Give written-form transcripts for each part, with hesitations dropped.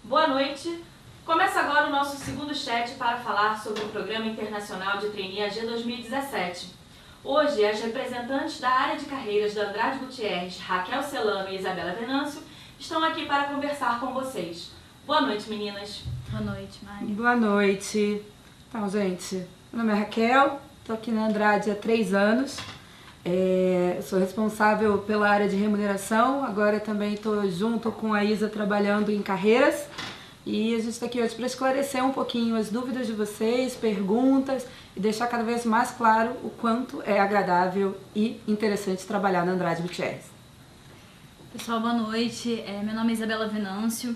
Boa noite. Começa agora o nosso segundo chat para falar sobre o Programa Internacional de Trainee AG 2017. Hoje, as representantes da área de carreiras da Andrade Gutierrez, Raquel Celano e Isabela Venâncio, estão aqui para conversar com vocês. Boa noite, meninas. Boa noite, Mari. Boa noite. Então, gente, meu nome é Raquel, estou aqui na Andrade há 3 anos. Eu sou responsável pela área de remuneração, agora também estou junto com a Isa trabalhando em carreiras. E a gente está aqui hoje para esclarecer um pouquinho as dúvidas de vocês, perguntas e deixar cada vez mais claro o quanto é agradável e interessante trabalhar na Andrade Gutierrez. Pessoal, boa noite. Meu nome é Isabela Venâncio.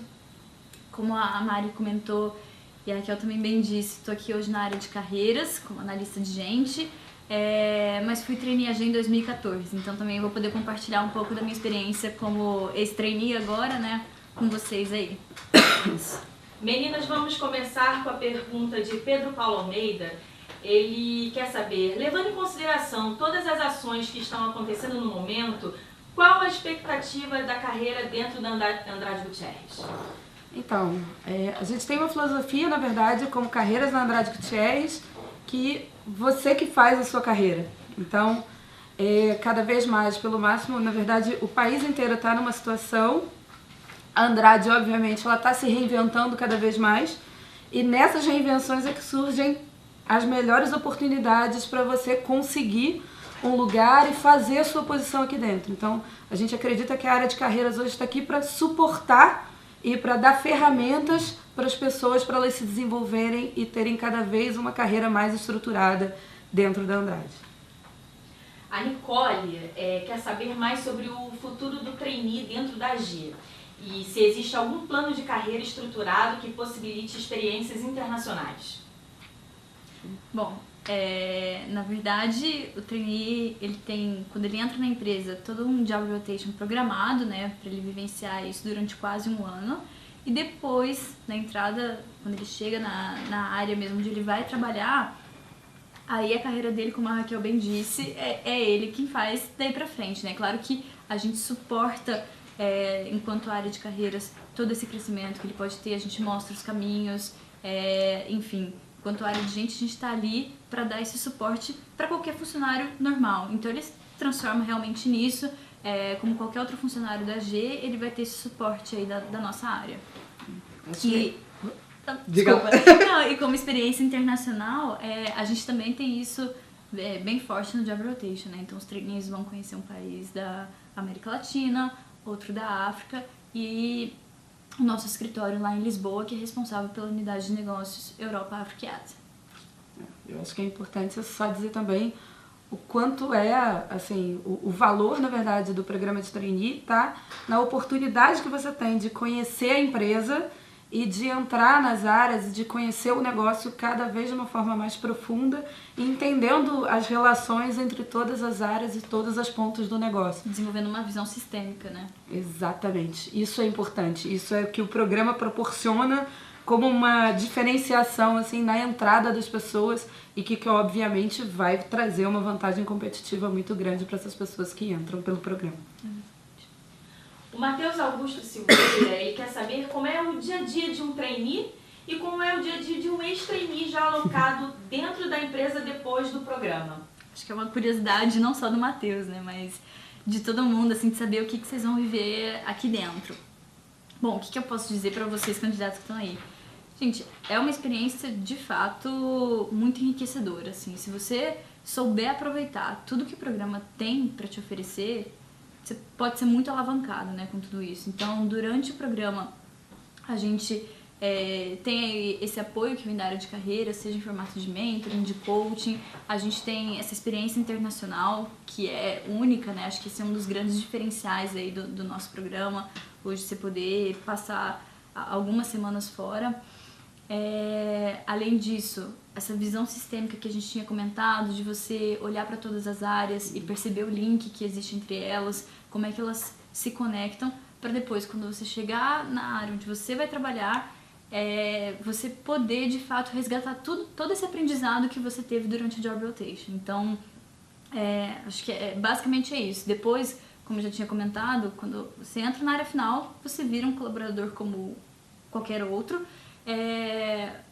Como a Mari comentou e a Raquel também bem disse, estou aqui hoje na área de carreiras, como analista de gente, mas fui trainee AG em 2014, então também vou poder compartilhar um pouco da minha experiência como ex-trainee agora, né, com vocês aí. Meninas, vamos começar com a pergunta de Pedro Paulo Almeida. Ele quer saber, levando em consideração todas as ações que estão acontecendo no momento, qual a expectativa da carreira dentro da Andrade Gutierrez? Então, a gente tem uma filosofia, na verdade, como carreiras na Andrade Gutierrez, que você que faz a sua carreira. Então, cada vez mais, pelo máximo, na verdade, o país inteiro está numa situação. A Andrade, obviamente, ela está se reinventando cada vez mais. E nessas reinvenções é que surgem as melhores oportunidades para você conseguir um lugar e fazer a sua posição aqui dentro. Então, a gente acredita que a área de carreiras hoje está aqui para suportar e para dar ferramentas para as pessoas, para elas se desenvolverem e terem cada vez uma carreira mais estruturada dentro da Andrade. A Nicole quer saber mais sobre o futuro do trainee dentro da AG e se existe algum plano de carreira estruturado que possibilite experiências internacionais. Bom, na verdade, o trainee, ele tem, quando ele entra na empresa, todo um job rotation programado, né, para ele vivenciar isso durante quase um ano. E depois, na entrada, quando ele chega na área mesmo onde ele vai trabalhar, aí a carreira dele, como a Raquel bem disse, é ele quem faz daí pra frente, né? Claro que a gente suporta, enquanto área de carreiras, todo esse crescimento que ele pode ter, a gente mostra os caminhos, enfim. Enquanto área de gente, a gente está ali para dar esse suporte para qualquer funcionário normal. Então, ele se transforma realmente nisso. Como qualquer outro funcionário da AG, ele vai ter esse suporte aí da nossa área. Desculpa. Não, e como experiência internacional, a gente também tem isso bem forte no Job Rotation, né? Então, os trainees vão conhecer um país da América Latina, outro da África e o nosso escritório lá em Lisboa, que é responsável pela unidade de negócios Europa, África e Ásia. Eu acho que é importante só dizer também o quanto assim, o valor, na verdade, do programa de trainee está na oportunidade que você tem de conhecer a empresa e de entrar nas áreas e de conhecer o negócio cada vez de uma forma mais profunda e entendendo as relações entre todas as áreas e todas as pontas do negócio. Desenvolvendo uma visão sistêmica, né? Exatamente. Isso é importante. Isso é o que o programa proporciona como uma diferenciação assim, na entrada das pessoas e que obviamente vai trazer uma vantagem competitiva muito grande para essas pessoas que entram pelo programa. O Matheus Augusto Silveira, ele quer saber como é o dia a dia de um trainee e como é o dia a dia de um ex-trainee já alocado dentro da empresa depois do programa. Acho que é uma curiosidade não só do Matheus, né, mas de todo mundo, assim, de saber o que vocês vão viver aqui dentro. Bom, o que eu posso dizer para vocês, candidatos que estão aí? Gente, é uma experiência, de fato, muito enriquecedora, assim. Se você souber aproveitar tudo que o programa tem para te oferecer, você pode ser muito alavancado, né, com tudo isso. Então, durante o programa, a gente tem esse apoio que vem da área de carreira, seja em formato de mentoring, de coaching. A gente tem essa experiência internacional, que é única, né? Acho que esse é um dos grandes diferenciais aí do nosso programa. Hoje, você poder passar algumas semanas fora. Além disso, essa visão sistêmica que a gente tinha comentado, de você olhar para todas as áreas e perceber o link que existe entre elas, como é que elas se conectam, para depois, quando você chegar na área onde você vai trabalhar, você poder, de fato, resgatar todo esse aprendizado que você teve durante o Job Rotation. Então, acho que basicamente é isso. Depois, como eu já tinha comentado, quando você entra na área final, você vira um colaborador como qualquer outro,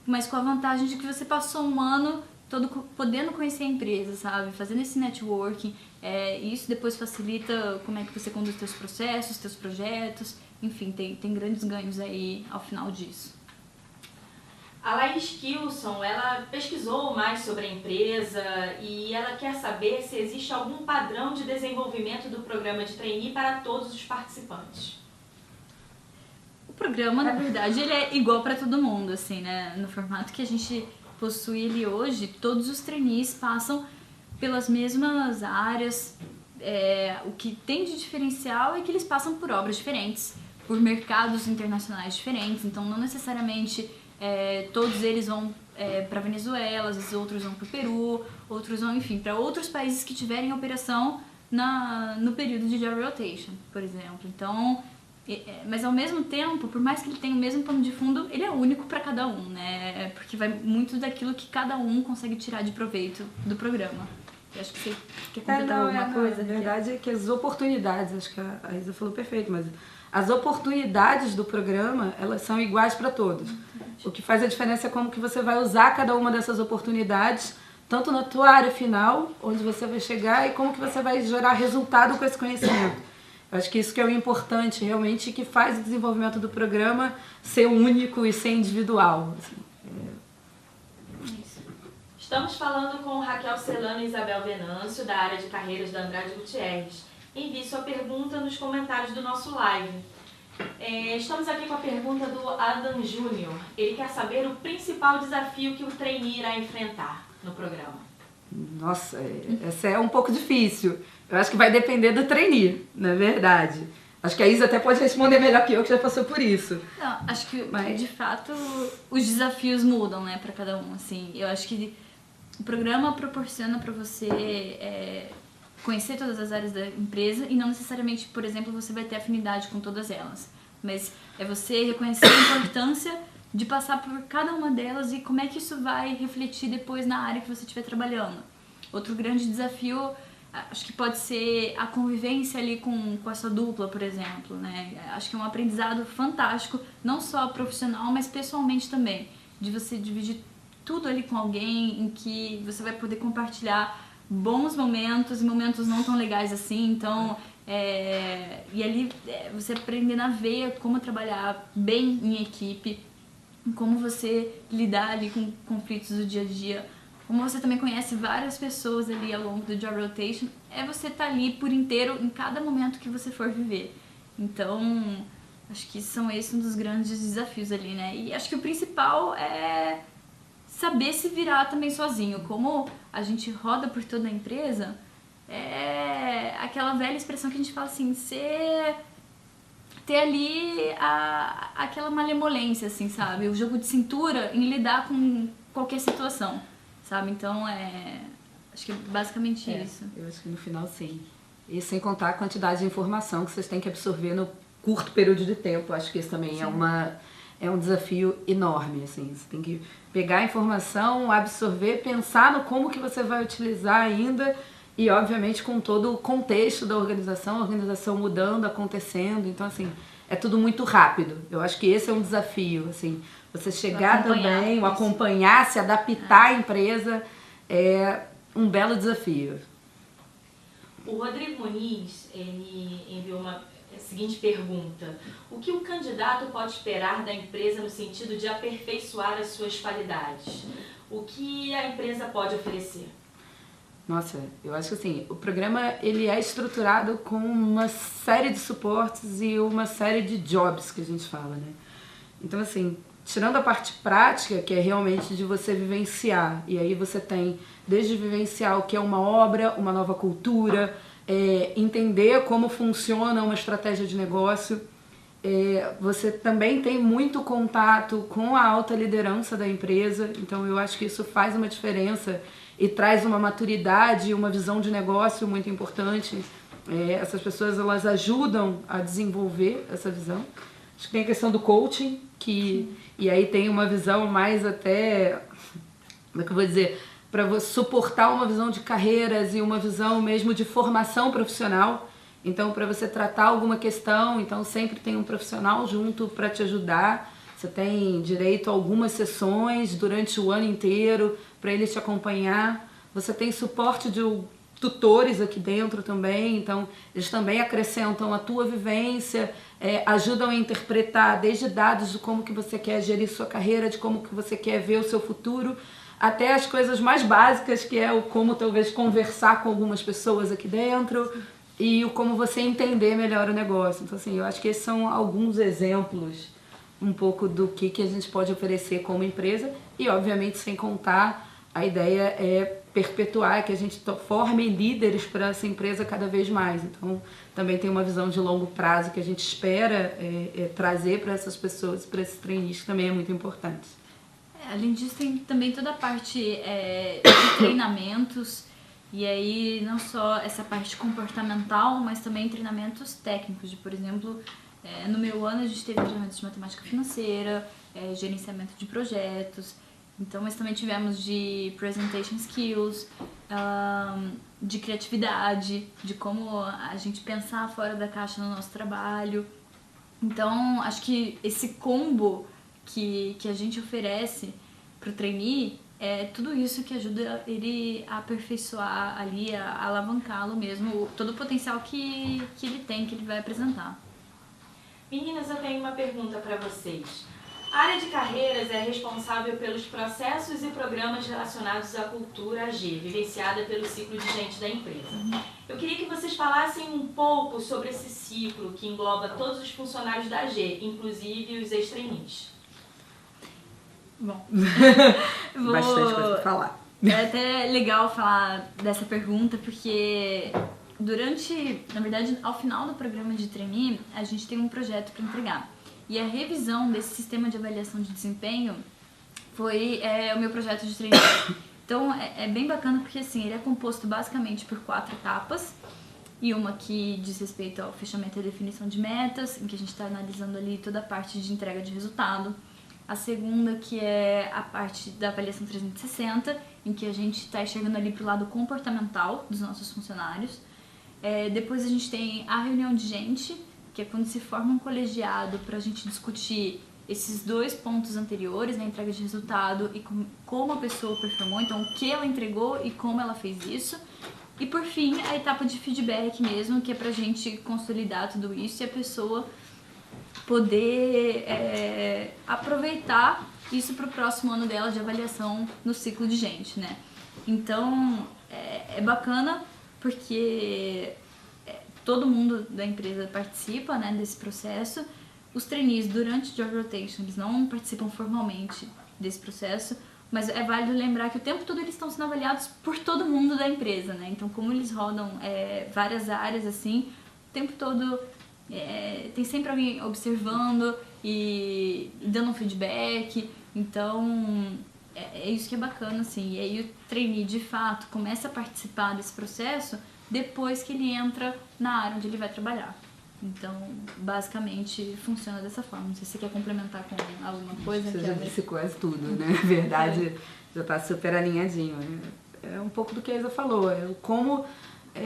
mas com a vantagem de que você passou um ano todo podendo conhecer a empresa, sabe? Fazendo esse networking, isso depois facilita como é que você conduz seus processos, seus projetos, enfim, tem grandes ganhos aí ao final disso. A Laís Kilson, ela pesquisou mais sobre a empresa e ela quer saber se existe algum padrão de desenvolvimento do programa de trainee para todos os participantes. O programa, na verdade, ele é igual para todo mundo, assim, né? No formato que a gente possui ele hoje, todos os trainees passam pelas mesmas áreas. O que tem de diferencial é que eles passam por obras diferentes, por mercados internacionais diferentes, então não necessariamente todos eles vão para Venezuela, às vezes outros vão para o Peru, outros vão, enfim, para outros países que tiverem operação no período de job rotation, por exemplo. Então, mas ao mesmo tempo, por mais que ele tenha o mesmo pano de fundo, ele é único para cada um, né? Porque vai muito daquilo que cada um consegue tirar de proveito do programa. Eu acho que você quer completar alguma coisa? A verdade é que as oportunidades, acho que a Isa falou perfeito, mas as oportunidades do programa, elas são iguais para todos. O que faz a diferença é como que você vai usar cada uma dessas oportunidades, tanto na tua área final, onde você vai chegar, e como que você vai gerar resultado com esse conhecimento. Eu acho que isso que é o importante, realmente, que faz o desenvolvimento do programa ser único e ser individual. Assim. Estamos falando com Raquel Celano e Isabel Venâncio, da área de carreiras da Andrade Gutierrez. Envie sua pergunta nos comentários do nosso live. Estamos aqui com a pergunta do Adam Júnior. Ele quer saber o principal desafio que o trainee irá enfrentar no programa. Nossa, essa é um pouco difícil. Eu acho que vai depender do trainee, na verdade. Acho que a Isa até pode responder melhor que eu, que já passou por isso. Não, acho que, de fato, os desafios mudam, né, para cada um, assim. Eu acho que o programa proporciona para você conhecer todas as áreas da empresa e não necessariamente, por exemplo, você vai ter afinidade com todas elas. Mas é você reconhecer a importância de passar por cada uma delas e como é que isso vai refletir depois na área que você estiver trabalhando. Outro grande desafio, acho que pode ser a convivência ali com essa dupla, por exemplo, né? Acho que é um aprendizado fantástico, não só profissional, mas pessoalmente também, de você dividir tudo ali com alguém em que você vai poder compartilhar bons momentos e momentos não tão legais assim, então e ali você aprender na veia como trabalhar bem em equipe, como você lidar ali com conflitos do dia a dia, como você também conhece várias pessoas ali ao longo do job rotation, você estar ali por inteiro em cada momento que você for viver. Então, acho que são esses um dos grandes desafios ali, né? E acho que o principal é saber se virar também sozinho. Como a gente roda por toda a empresa, é aquela velha expressão que a gente fala assim, ter ali aquela malemolência, assim, sabe? O jogo de cintura em lidar com qualquer situação, sabe? Então, acho que é basicamente isso. Eu acho que no final, sim. E sem contar a quantidade de informação que vocês têm que absorver no curto período de tempo. Acho que isso também é um desafio enorme, assim. Você tem que pegar a informação, absorver, pensar no como que você vai utilizar ainda e, obviamente, com todo o contexto da organização, a organização mudando, acontecendo. Então, assim, é tudo muito rápido. Eu acho que esse é um desafio, assim. Você chegar também, acompanhar, se adaptar à empresa é um belo desafio. O Rodrigo Muniz, ele enviou a seguinte pergunta: o que o candidato pode esperar da empresa no sentido de aperfeiçoar as suas qualidades? O que a empresa pode oferecer? Nossa, eu acho que assim, o programa ele é estruturado com uma série de suportes e uma série de jobs que a gente fala, né? Então, assim, tirando a parte prática, que é realmente de você vivenciar, e aí você tem desde vivenciar o que é uma obra, uma nova cultura, entender como funciona uma estratégia de negócio. Você também tem muito contato com a alta liderança da empresa, então eu acho que isso faz uma diferença e traz uma maturidade, uma visão de negócio muito importante. Essas pessoas, elas ajudam a desenvolver essa visão. Acho que tem a questão do coaching, e aí tem uma visão mais até, como é que eu vou dizer, para você suportar uma visão de carreiras e uma visão mesmo de formação profissional. Então, para você tratar alguma questão, então sempre tem um profissional junto para te ajudar. você tem direito a algumas sessões durante o ano inteiro para ele te acompanhar. Você tem suporte de tutores aqui dentro também, então eles também acrescentam a tua vivência, ajudam a interpretar desde dados de como que você quer gerir sua carreira, de como que você quer ver o seu futuro, até as coisas mais básicas, que é o como talvez conversar com algumas pessoas aqui dentro e o como você entender melhor o negócio. Então assim, eu acho que esses são alguns exemplos um pouco do que a gente pode oferecer como empresa e obviamente sem contar a ideia é perpetuar, que a gente forme líderes para essa empresa cada vez mais. Então, também tem uma visão de longo prazo que a gente espera trazer para essas pessoas, para esses trainees, que também é muito importante. Além disso, tem também toda a parte de treinamentos, e aí não só essa parte comportamental, mas também treinamentos técnicos, de, por exemplo, no meu ano a gente teve treinamentos de matemática financeira, gerenciamento de projetos. Então, mas também tivemos de presentation skills, de criatividade, de como a gente pensar fora da caixa no nosso trabalho. Então, acho que esse combo que a gente oferece para o trainee é tudo isso que ajuda ele a aperfeiçoar ali, a alavancá-lo mesmo, todo o potencial que ele tem, que ele vai apresentar. Meninas, eu tenho uma pergunta para vocês. A área de carreiras é responsável pelos processos e programas relacionados à cultura AG, vivenciada pelo ciclo de gente da empresa. Eu queria que vocês falassem um pouco sobre esse ciclo que engloba todos os funcionários da AG, inclusive os ex-trainees. Bom, Bastante coisa para falar. É até legal falar dessa pergunta, porque na verdade, ao final do programa de trainee, a gente tem um projeto para entregar. E a revisão desse sistema de avaliação de desempenho foi o meu projeto de trainee. Então é bem bacana porque assim, ele é composto basicamente por 4 etapas. E uma que diz respeito ao fechamento e definição de metas, em que a gente está analisando ali toda a parte de entrega de resultado. A segunda, que é a parte da avaliação 360, em que a gente está enxergando ali para o lado comportamental dos nossos funcionários. Depois a gente tem a reunião de gente, que é quando se forma um colegiado para a gente discutir esses 2 pontos anteriores, né, entrega de resultado e como a pessoa performou, então o que ela entregou e como ela fez isso. E por fim, a etapa de feedback mesmo, que é pra gente consolidar tudo isso e a pessoa poder aproveitar isso pro próximo ano dela de avaliação no ciclo de gente, né? Então, é bacana porque todo mundo da empresa participa, né, desse processo. Os trainees, durante o Job Rotation, eles não participam formalmente desse processo, mas é válido lembrar que o tempo todo eles estão sendo avaliados por todo mundo da empresa, né? Então, como eles rodam várias áreas, assim, o tempo todo tem sempre alguém observando e dando um feedback. Então, é isso que é bacana, assim. E aí o trainee, de fato, começa a participar desse processo depois que ele entra na área onde ele vai trabalhar. Então, basicamente, funciona dessa forma. Não sei se você quer complementar com alguma coisa. Você já disse quase tudo, né? Na verdade, já está super alinhadinho. É um pouco do que a Isa falou. Como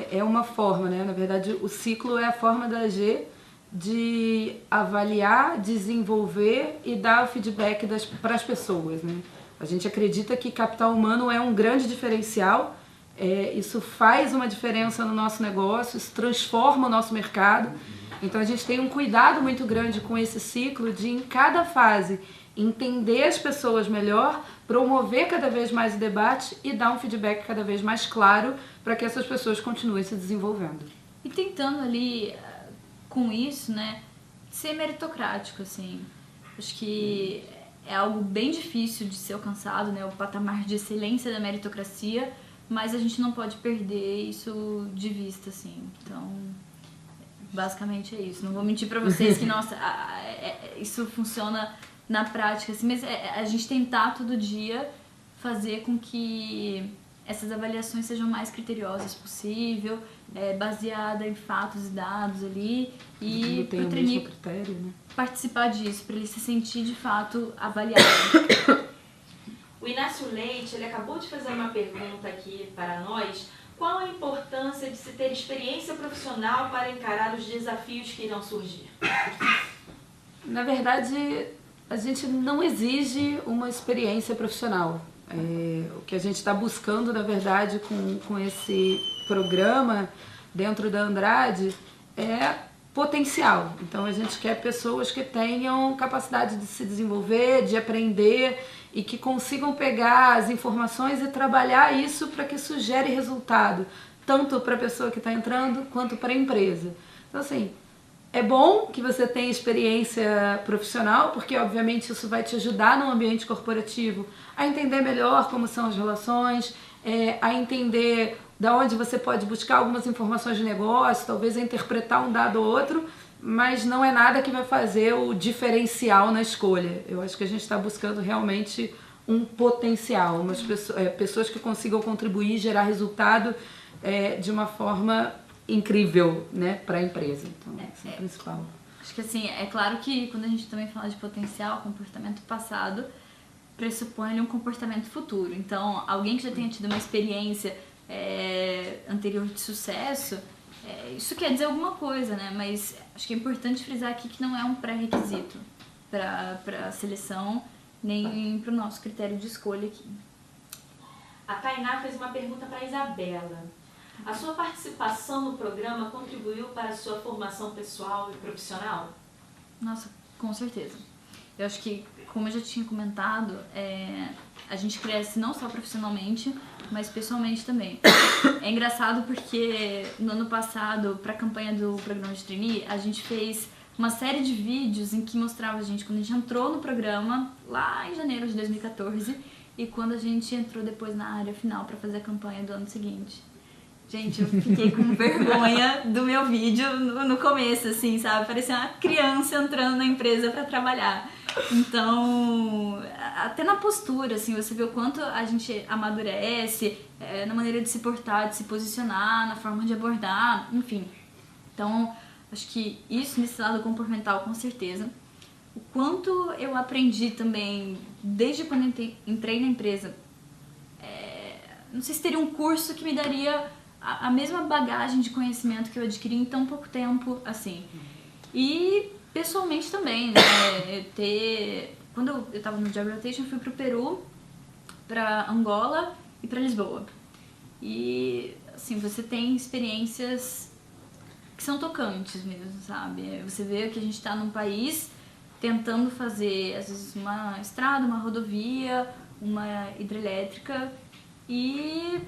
é uma forma, né? Na verdade, o ciclo é a forma da AG de avaliar, desenvolver e dar o feedback para as pessoas, né? A gente acredita que capital humano é um grande diferencial. Isso faz uma diferença no nosso negócio, isso transforma o nosso mercado. Então a gente tem um cuidado muito grande com esse ciclo de, em cada fase, entender as pessoas melhor, promover cada vez mais o debate e dar um feedback cada vez mais claro para que essas pessoas continuem se desenvolvendo. E tentando ali, com isso, né, ser meritocrático, assim. Acho que é algo bem difícil de ser alcançado, né, o patamar de excelência da meritocracia, mas a gente não pode perder isso de vista, assim. Então, basicamente é isso. Não vou mentir pra vocês que, nossa, isso funciona na prática, assim, mas a gente tentar todo dia fazer com que essas avaliações sejam mais criteriosas possível, baseada em fatos e dados ali, e pro trainee critério, né? Participar disso, para ele se sentir de fato avaliado. O Inácio Leite, ele acabou de fazer uma pergunta aqui para nós. Qual a importância de se ter experiência profissional para encarar os desafios que irão surgir? Na verdade, a gente não exige uma experiência profissional. O que a gente está buscando, na verdade, com esse programa dentro da Andrade é potencial. Então a gente quer pessoas que tenham capacidade de se desenvolver, de aprender e que consigam pegar as informações e trabalhar isso para que isso gere resultado, tanto para a pessoa que está entrando quanto para a empresa. Então assim, é bom que você tenha experiência profissional, porque obviamente isso vai te ajudar no ambiente corporativo a entender melhor como são as relações, a entender da onde você pode buscar algumas informações de negócio, talvez a interpretar um dado ou outro, mas não é nada que vai fazer o diferencial na escolha. Eu acho que a gente está buscando realmente um potencial, umas pessoas que consigam contribuir e gerar resultado de uma forma incrível, né, para a empresa. Então, isso é o principal. Acho que assim, é claro que quando a gente também fala de potencial, comportamento passado pressupõe um comportamento futuro. Então, alguém que já tenha tido uma experiência anterior de sucesso, isso quer dizer alguma coisa, né? Mas acho que é importante frisar aqui que não é um pré-requisito para a seleção, nem para o nosso critério de escolha aqui. A Tainá fez uma pergunta para a Isabela. A sua participação no programa contribuiu para a sua formação pessoal e profissional? Nossa, com certeza. Eu acho que, como eu já tinha comentado, a gente cresce não só profissionalmente, mas pessoalmente também. É engraçado porque no ano passado, para a campanha do programa de trainee, a gente fez uma série de vídeos em que mostrava a gente quando a gente entrou no programa, lá em janeiro de 2014, e quando a gente entrou depois na área final para fazer a campanha do ano seguinte. Gente, eu fiquei com vergonha do meu vídeo no começo, assim, sabe? Parecia uma criança entrando na empresa para trabalhar. Então, até na postura, assim, você vê o quanto a gente amadurece, na maneira de se portar, de se posicionar, na forma de abordar, enfim. Então, acho que isso nesse lado comportamental, com certeza. O quanto eu aprendi também, desde quando entrei na empresa, não sei se teria um curso que me daria a mesma bagagem de conhecimento que eu adquiri em tão pouco tempo, assim. E pessoalmente também, né? Quando eu estava no Job Rotation, eu fui pro Peru, pra Angola e pra Lisboa. E, assim, você tem experiências que são tocantes mesmo, sabe? Você vê que a gente tá num país tentando fazer, às vezes, uma estrada, uma rodovia, uma hidrelétrica, e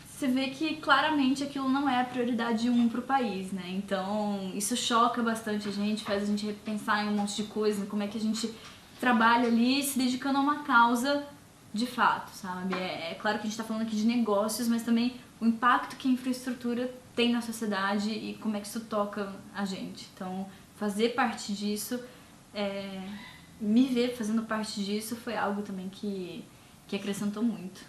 você vê que claramente aquilo não é a prioridade 1 pro país, né? Então isso choca bastante a gente, faz a gente repensar em um monte de coisa, em como é que a gente trabalha ali se dedicando a uma causa de fato, sabe? É claro que a gente tá falando aqui de negócios, mas também o impacto que a infraestrutura tem na sociedade e como é que isso toca a gente. Então fazer parte disso, me ver fazendo parte disso foi algo também que acrescentou muito.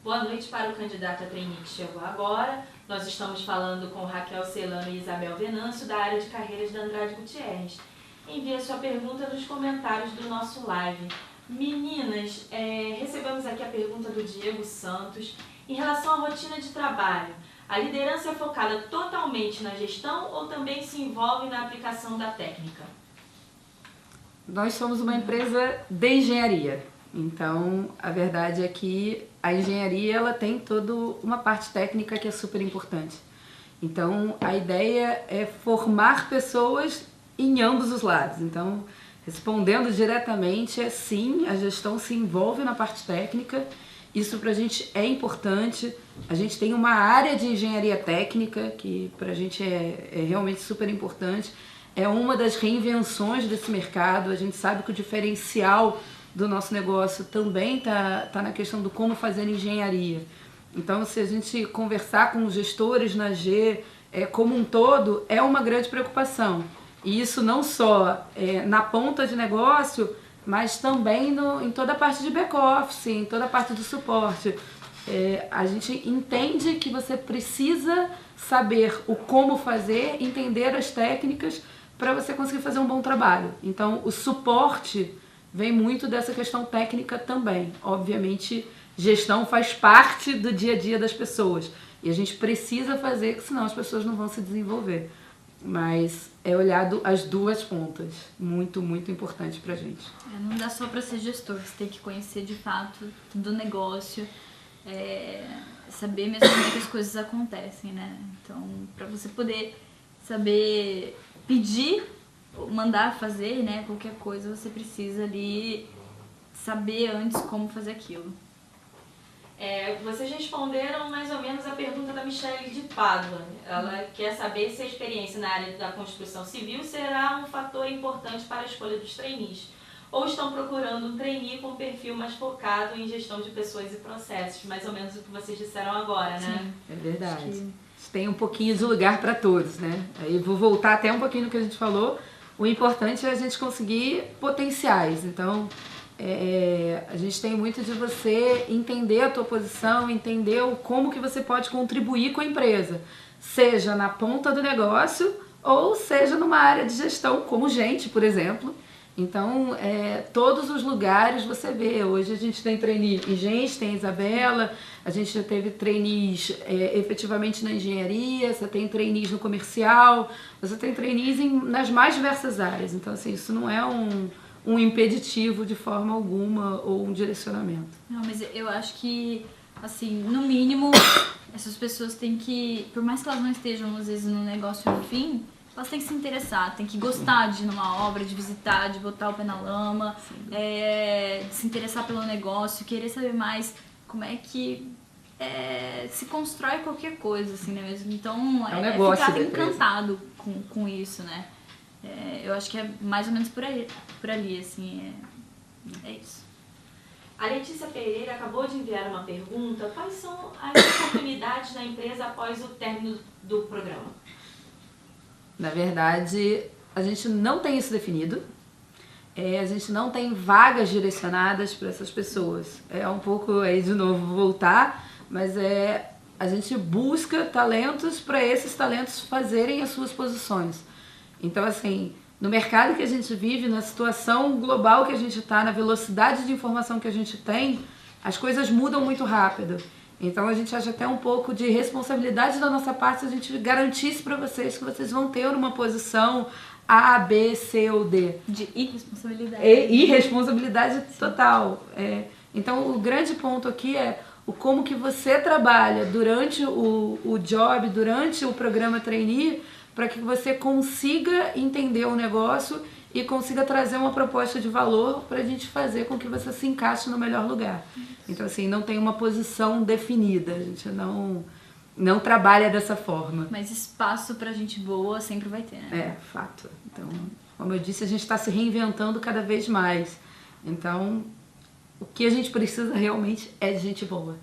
Boa noite para o candidato a trainee que chegou agora. Nós estamos falando com Raquel Celano e Isabel Venâncio, da área de carreiras da Andrade Gutierrez. Envie a sua pergunta nos comentários do nosso live. Meninas, recebemos aqui a pergunta do Diego Santos. Em relação à rotina de trabalho, a liderança é focada totalmente na gestão ou também se envolve na aplicação da técnica? Nós somos uma empresa de engenharia. Então, a verdade é que a engenharia ela tem toda uma parte técnica que é super importante. Então, a ideia é formar pessoas em ambos os lados. Então, respondendo diretamente, sim, a gestão se envolve na parte técnica. Isso pra gente é importante. A gente tem uma área de engenharia técnica que pra gente é realmente super importante. É uma das reinvenções desse mercado. A gente sabe que o diferencial do nosso negócio também tá na questão do como fazer engenharia. Então, se a gente conversar com os gestores na G como um todo, é uma grande preocupação. E isso não só na ponta de negócio, mas também em toda a parte de back-office, em toda a parte do suporte. A gente entende que você precisa saber o como fazer, entender as técnicas para você conseguir fazer um bom trabalho. Então, o suporte vem muito dessa questão técnica também. Obviamente, gestão faz parte do dia a dia das pessoas. E a gente precisa fazer, senão as pessoas não vão se desenvolver. mas é olhado as duas pontas. Muito, muito importante pra gente. Não dá só pra ser gestor, você tem que conhecer de fato do negócio, saber mesmo como é que as coisas acontecem, né? Então, pra você poder saber pedir, mandar fazer, né, qualquer coisa, você precisa ali saber antes como fazer aquilo. Vocês responderam mais ou menos a pergunta da Michele de Pádua. Ela quer saber se a experiência na área da construção civil será um fator importante para a escolha dos trainees. Ou estão procurando um trainee com um perfil mais focado em gestão de pessoas e processos. Mais ou menos o que vocês disseram agora, né? Sim, é verdade. Tem um pouquinho de lugar para todos, né? Aí vou voltar até um pouquinho no que a gente falou. O importante é a gente conseguir potenciais. Então, a gente tem muito de você entender a tua posição, entender como que você pode contribuir com a empresa, seja na ponta do negócio ou seja numa área de gestão, como gente, por exemplo. Então, todos os lugares você vê. Hoje a gente tem trainee em gente, tem Isabela, a gente já teve trainees efetivamente na engenharia, você tem trainees no comercial, você tem trainees nas mais diversas áreas. Então, assim, isso não é um impeditivo de forma alguma ou um direcionamento. Não, mas eu acho que, assim, no mínimo, essas pessoas têm que, por mais que elas não estejam, às vezes, no negócio no fim, elas têm que se interessar, têm que gostar de ir numa obra, de visitar, de botar o pé na lama, de se interessar pelo negócio, querer saber mais como é que se constrói qualquer coisa, assim, né mesmo? Então, um negócio ficar encantado com isso, né? Eu acho que é mais ou menos por ali, assim, é isso. A Letícia Pereira acabou de enviar uma pergunta. Quais são as oportunidades na empresa após o término do programa? Na verdade, a gente não tem isso definido. A gente não tem vagas direcionadas para essas pessoas. É um pouco aí de novo voltar, mas a gente busca talentos para esses talentos fazerem as suas posições. Então, assim, no mercado que a gente vive, na situação global que a gente está, na velocidade de informação que a gente tem, as coisas mudam muito rápido. Então a gente acha até um pouco de responsabilidade da nossa parte se a gente garantisse para vocês que vocês vão ter uma posição A, B, C ou D. De irresponsabilidade. Irresponsabilidade total. Então o grande ponto aqui é o como que você trabalha durante o job, durante o programa trainee, para que você consiga entender o negócio e consiga trazer uma proposta de valor para a gente fazer com que você se encaixe no melhor lugar. Então, assim, não tem uma posição definida, a gente não trabalha dessa forma. Mas espaço pra gente boa sempre vai ter, né? Fato. Então, como eu disse, a gente está se reinventando cada vez mais. Então, o que a gente precisa realmente é de gente boa.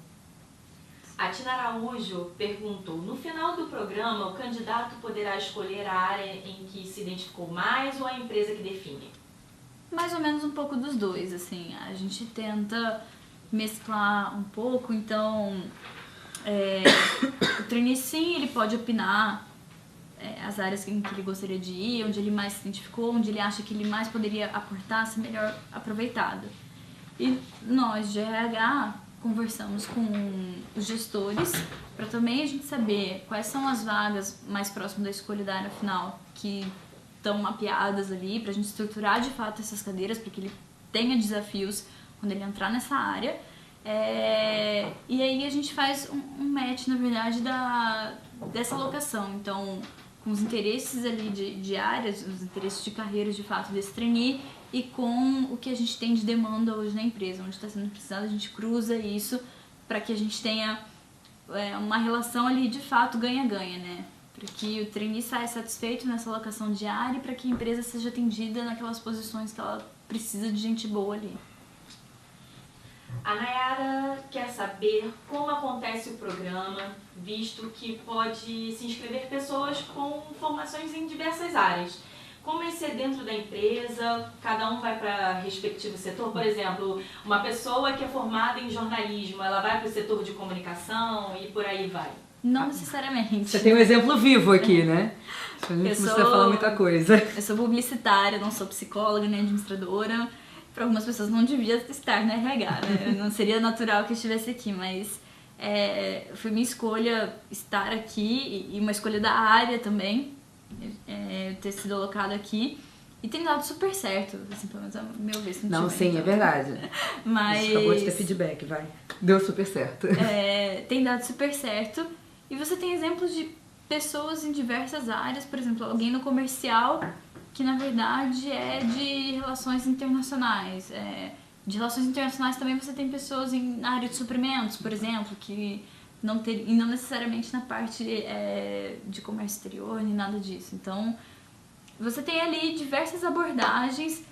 A Tina Araújo perguntou: no final do programa, o candidato poderá escolher a área em que se identificou mais ou a empresa que define? Mais ou menos um pouco dos dois, assim. A gente tenta mesclar um pouco, então o trainee sim, ele pode opinar as áreas em que ele gostaria de ir, onde ele mais se identificou, onde ele acha que ele mais poderia aportar, ser melhor aproveitado. E nós de RH conversamos com os gestores para também a gente saber quais são as vagas mais próximas da escolha da área final que estão mapeadas ali, para a gente estruturar de fato essas cadeiras para que ele tenha desafios quando ele entrar nessa área. E aí a gente faz um match, na verdade, dessa alocação. Então, com os interesses ali de áreas, os interesses de carreiras de fato desse trainee e com o que a gente tem de demanda hoje na empresa, onde está sendo precisado, a gente cruza isso para que a gente tenha uma relação ali de fato ganha-ganha, né? Para que o trainee saia satisfeito nessa alocação diária e para que a empresa seja atendida naquelas posições que ela precisa de gente boa ali. A Nayara quer saber como acontece o programa, visto que pode se inscrever pessoas com formações em diversas áreas. Como esse é dentro da empresa, cada um vai para respectivo setor. Por exemplo, uma pessoa que é formada em jornalismo, ela vai para o setor de comunicação e por aí vai. Não necessariamente. Você tem um exemplo vivo aqui, né? A gente não precisa falar muita coisa. Eu sou publicitária, não sou psicóloga nem administradora. Para algumas pessoas não devia estar na RH, né? Não seria natural que eu estivesse aqui, mas foi minha escolha estar aqui e uma escolha da área também. ter sido alocado aqui. E tem dado super certo, assim, pelo menos a meu ver. Se não, tiver, sim, então. é verdade. Mas... A gente acabou de ter feedback, vai. Deu super certo. Tem dado super certo. E você tem exemplos de pessoas em diversas áreas, por exemplo, alguém no comercial que na verdade é de relações internacionais. De relações internacionais também você tem pessoas na área de suprimentos, por exemplo, que e não necessariamente na parte de comércio exterior, nem nada disso. Então, você tem ali diversas abordagens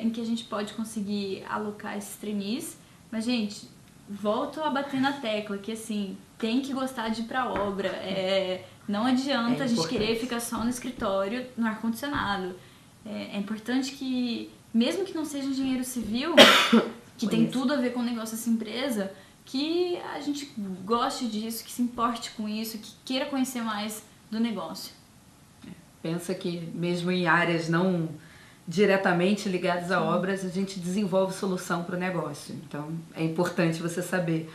em que a gente pode conseguir alocar esses trainees, mas, gente, volto a bater na tecla que, assim, tem que gostar de ir pra obra. Não adianta a gente querer ficar só no escritório, no ar-condicionado. É importante que, mesmo que não seja engenheiro civil, que tem tudo a ver com o negócio dessa empresa, que a gente goste disso, que se importe com isso, que queira conhecer mais do negócio. Pensa que mesmo em áreas não diretamente ligadas a obras, a gente desenvolve solução para o negócio. Então, é importante você saber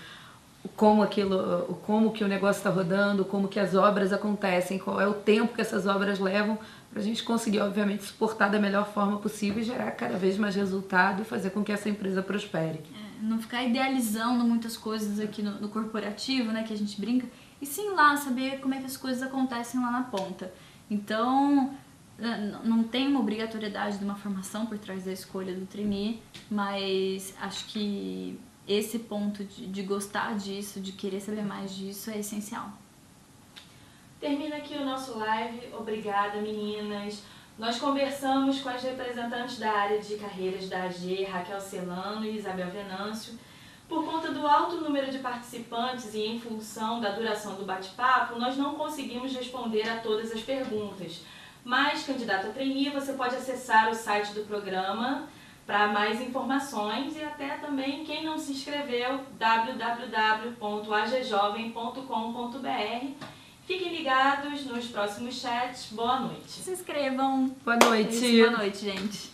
como que o negócio está rodando, como que as obras acontecem, qual é o tempo que essas obras levam, para a gente conseguir, obviamente, suportar da melhor forma possível e gerar cada vez mais resultado e fazer com que essa empresa prospere. Não ficar idealizando muitas coisas aqui no corporativo, né, que a gente brinca, e sim lá saber como é que as coisas acontecem lá na ponta. Então, não tem uma obrigatoriedade de uma formação por trás da escolha do trainee, mas acho que esse ponto de gostar disso, de querer saber mais disso, é essencial. Termina aqui o nosso live. Obrigada, meninas. Nós conversamos com as representantes da área de carreiras da AG, Raquel Celano e Isabel Venâncio. Por conta do alto número de participantes e em função da duração do bate-papo, nós não conseguimos responder a todas as perguntas. Mas, candidato a trainee, você pode acessar o site do programa para mais informações e até também, quem não se inscreveu, www.agjovem.com.br. Fiquem ligados nos próximos chats. Boa noite. Se inscrevam. Boa noite. Boa noite, gente.